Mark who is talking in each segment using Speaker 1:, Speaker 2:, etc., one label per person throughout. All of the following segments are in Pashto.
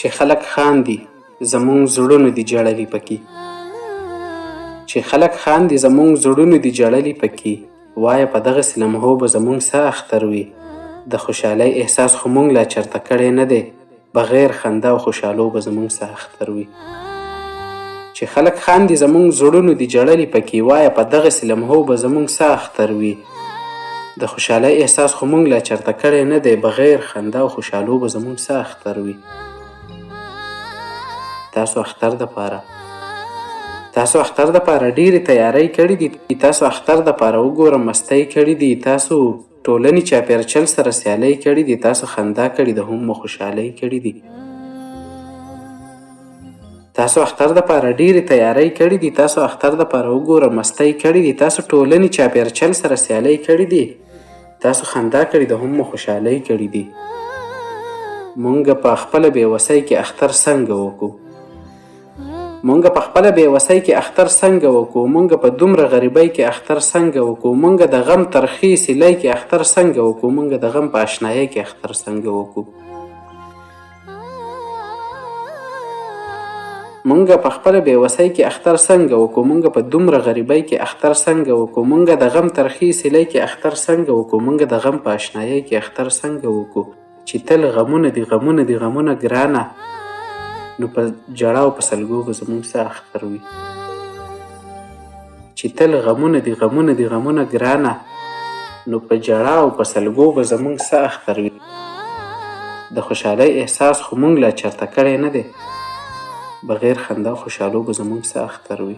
Speaker 1: چې خلک خاندي زمونږ زړونه دي جړلي پکې، چې خلک خاندي زمونږ زړونه دي جړلي پکې، وایه په دغسې لمحو به زمونږ ساه اختر وي. د خوشحالۍ احساس خو مونږ لا چرته کړی نه دی، بغیر خندا او خوشحالو به زمونږ ساه اختر وي. چې خلک خاندي زمونږ زړونه دي جړلي پکې، وایه په دغسې لمحو به زمونږ ساه اختر وي. د خوشحالۍ احساس خو مونږ لا چرته کړی نه دی، بغیر خندا او خوشحالو به زمونږ ساه اختر وي. تاسو اختر دپاره ډېرې تیاری کړي دي، تاسو اختر دپاره وګوره مستۍ کړي دي، تاسو ټولنې چاپېرچل سره سیالۍ کړي دي، تاسو خندا کړي ده هم مو خوشحالۍ کړي دي. تاسو اختر دپاره ډېرې تیاری کړي دي، تاسو اختر دپاره وګوره مستۍ کړي دي، تاسو ټولنې چاپېرچل سره سیالۍ کړي دي، تاسو خندا کړي ده هم مو خوشحالۍ کړي دي. مونږ په خپله بېوسۍ کې اختر څنګه وکړو؟ مونږ په خپله بېوسۍ کې اختر څنګه وکړو؟ مونږ په دومره غریبۍ کې اختر څنګه وکړو؟ مونږ د غم ترخې سیلۍ کې اختر څنګه وکړو؟ مونږ د غم په اشنایۍ کې اختر څنګه وکړو؟ مونږ په خپله بېوسۍ کې اختر څنګه وکړو؟ مونږ په دومره غریبۍ کې اختر څنګه وکړو؟ مونږ د غم ترخې سیلۍ کې اختر څنګه وکړو؟ مونږ د غم په اشنایۍ کې اختر څنګه وکړو؟ چې تل غمونه دي غمونه دي غمونه ګرانه، نو په ژړا او په سلګو به زمونږ ساه اختر وي. چې تل غمونه دي غمونه دي غمونه ګرانه، نو په ژړا او په سلګو به زمونږ ساه اختر وي. د خوشحالۍ احساس خو مونږ لا چرته کړی نه دی، بغیر خندا او خوشحالو به زمونږ ساه اختر وي.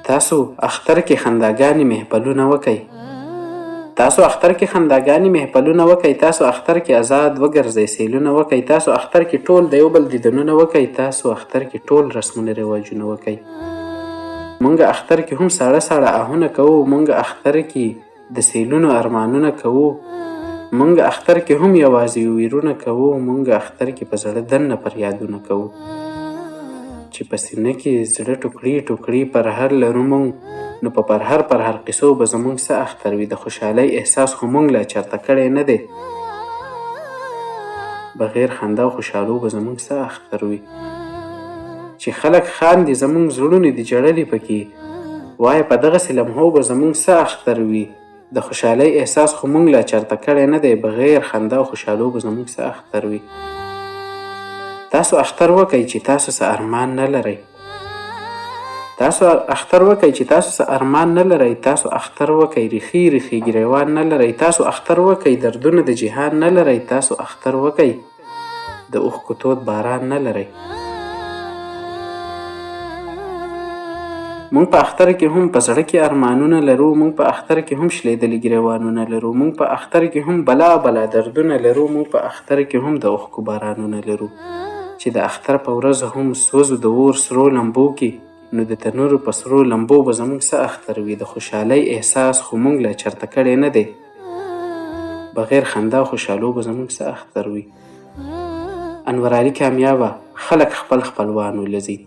Speaker 1: تاسو اختر کې خنداګانې محفلونه وکئ، تاسو اختر کې خنداګانې محفلونه وکئ، تاسو اختر کې آزاد وګرځئ سیلونه وکئ، تاسو اختر کې ټول د یو بل دیدنونه وکئ، تاسو اختر کې ټول رسمونه رواجونه وکئ. مونږ اختر کې هم ساړه ساړه آهونه کوو، مونږ اختر کې د سیلونو ارمانونه کوو، مونږ اختر کې هم یوازې ویرونه کوو، مونږ اختر کې په زړه دننه فریادونه کوو. چې په سینه کې زړه ټوکړي ټوکړي پرهر لرو مونږ، نو په پرهر قصو به زمونږ ساه اختر وي. د خوشحالۍ احساس خو مونږ لا چرته کړی نه دی، بغیر خندا او خوشحالو به زمونږ ساه اختر وي. چې خلک خاندي زمونږ زړونه دي جړلي پکې، وایه په دغسې لمحو به زمونږ ساه اختر وي. د خوشحالۍ احساس خو مونږ لا چرته کړی نه دی، بغیر خندا او خوشحالو به زمونږ ساه اختر وي. تاسو اختر وکئ چې تاسو څه ارمان نه لرئ، تاسو اختر وکئ چې تاسو څه ارمان نه لرئ، تاسو اختر وکئ ریخي ریخي ګریوان نه لرئ، تاسو اختر وکئ دردونه د جهان نه لرئ، تاسو اختر وکئ د اوښکو تود باران نه لرئ. مونږ په اختر کې هم په زړه کې ارمانونه لرو، مونږ په اختر کې هم شلیدلي ګریوانونه لرو، مونږ په اختر کې هم بلا بلا دردونه لرو، مونږ په اختر کې هم د اوښکو بارانونه لرو. چې د اختر په ورځ هم سوځو د اور سرو لمبو کې، نو د تنورو په سرو لمبو به زمونږ ساه اختر وي. د خوشحالۍ احساس خو مونږ لا چرته کړی نه دی، بغیر خندا او خوشحالو به زمونږ ساه اختر وي. انورعلي کامیابه خلک خپل خپلوانو لځي،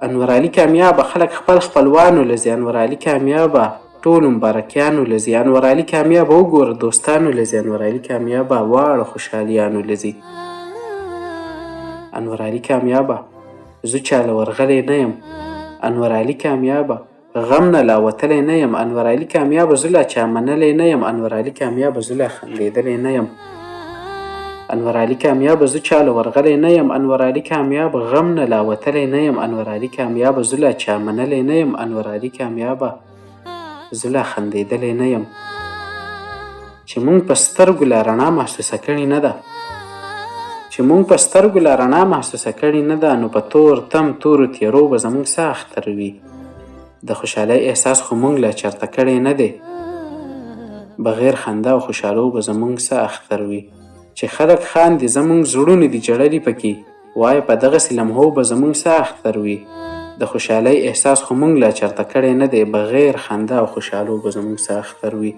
Speaker 1: انورعلي کامیابه خلک خپل خپلوانو لځي، انورعلي کامیابه ټول مبارکیانو لځي، انورعلي کامیابه وګوره دوستانو لځي، انورعلي کامیابه واړه خوشحالیانو لځي. انورعلي کامیابه زه چاله ورغلی نه یم، انورعلي کامیابه غم نه لا وتلی نه یم، انورعلي کامیابه زه لا چا منلی نه یم، انورعلي کامیابه زه لا خندېدلی نه یم، انورعلي کامیابه زه چاله ورغلی نه یم، انورعلي کامیابه غم نه لا وتلی نه یم، انورعلي کامیابه زه لا چا منلی نه یم، انورعلي کامیابه زه لا خندېدلی نه یم. چې مونږ په سترګو لا رڼا محسوسه کړې نه ده، چې مونږ په سترګو لا رڼا محسوسه کړې نه ده، نو په تور تم تورو تیرو به زمونږ ساه اختر وي. د خوشحالۍ احساس خو مونږ لا چرته کړی نه دی، بغیر خندا او خوشحالو به زمونږ ساه اختر وي. چې خلک خاندي زمونږ زړونه دي جړلي پکې، وایه په دغسې لمحو به زمونږ ساه اختر وي. د خوشحالۍ احساس خو مونږ لا چرته کړی نه دی، بغیر خندا او خوشحالو به زمونږ ساه اختر وي.